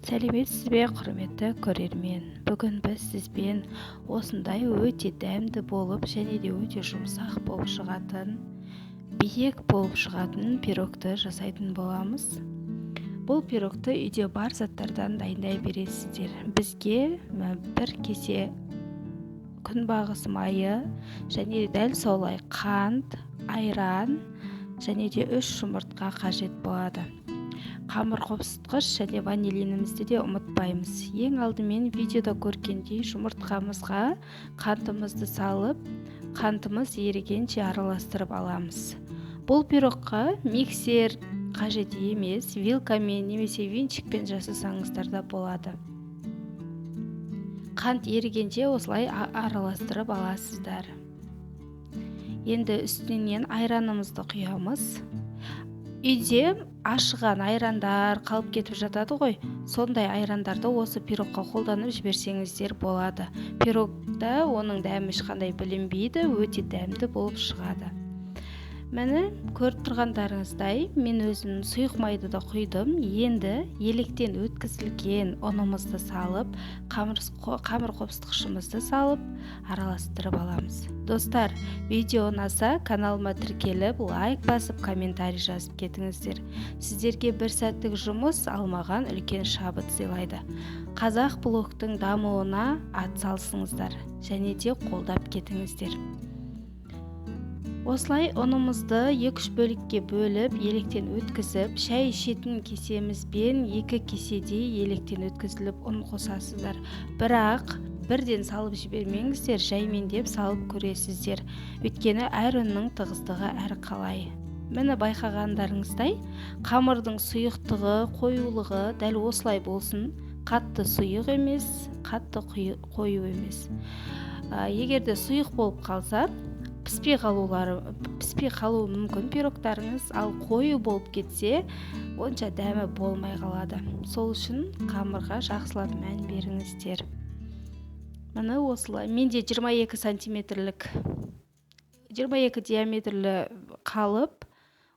Сәлеметсіз бе, құрметті көрермен. Бүгін біз сізбен осындай өте дәмді болып және де өте жұмсақ болып шығатын, биік болып шығатын пирогты жасайтын боламыз. Бұл пирогты үйде бар заттардан дайындай бересіздер. Бізге бір кесе күнбағыс майы және дәл солай қант, айран және де 3 жұмыртқа қажет болады. Қамыр қопсытқыш және ванилинімізді де ұмытпаймыз. Ең алдымен видеода көргендей жұмыртқамызға қантымызды салып, қантымыз ерігенше араластырып аламыз. Бұл пирогқа миксер қажет емес, вилкамен немесе венчикпен жасасаңыздар да болады. Қант ерігенше осылай араластырып аласыздар. Енді үстінен айранымызды құямыз. Үйде ашыған айрандар қалып кетіп жатады ғой, сондай айрандарды осы пирогқа қолданып жіберсеңіздер болады. Пирогта оның дәмі ешқандай білінбейді, өте дәмді болып шығады. Міне, көріп тұрғандарыңыздай, мен өзім сұйық майды да құйдым. Енді електен өткізілген ұнымызды салып, қамыр қопсытқышымызды салып, араластырып аламыз. Достар, видео ұнаса, каналыма тіркеліп, лайк басып, комментарий жазып кетіңіздер. Сіздерге бір сәттік жұмыс алмаған үлкен шабыт сыйлайды. Қазақ блогтың дамуына атсалысыңыздар және де қолдап кетіңіздер. Осылай ұнымызды 2-3 бөлікке бөліп, електен өткізіп, шай ішетін кесемізбен 2 кеседей електен өткізіліп ұн қосасыздар. Бірақ бірден салып жібермеңіздер, жаймендеп салып көресіздер. Өйткені әр ұнның тығыздығы әр қалай. Міне байқағандарыңыздай, қамырдың сұйықтығы, қоюлығы дәл осылай болсын. Қатты сұйық емес, қатты қою емес. Егерде сұйық болып қалса, піспей қалуы мүмкін пирогтарыңыз, ал қою болып кетсе, онша дәмі болмай қалады. Сол үшін қамырға жақсылап мән беріңіздер. Міне осылай. Менде 22 сантиметрлік, 22 диаметрлі қалып,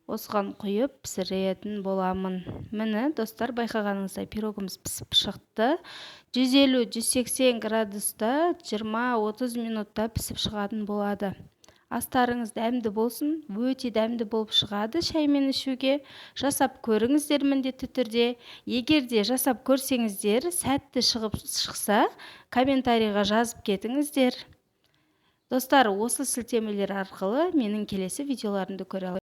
осыған құйып пісіретін боламын. Міне, достар, байқағаныңыздай пирогымыз пісіп шықты. 150-180 градуста 20-30 минутта пісіп шығатын болады. Астарыңыз дәмді болсын, өте дәмді болып шығады шаймен ішуге. Жасап көріңіздер міндетті түрде. Егер де жасап көрсеңіздер, сәтті шықса, комментарийға жазып кетіңіздер. Достар, осы сілтемелер арқылы менің келесі видеоларымды көре аласыздар.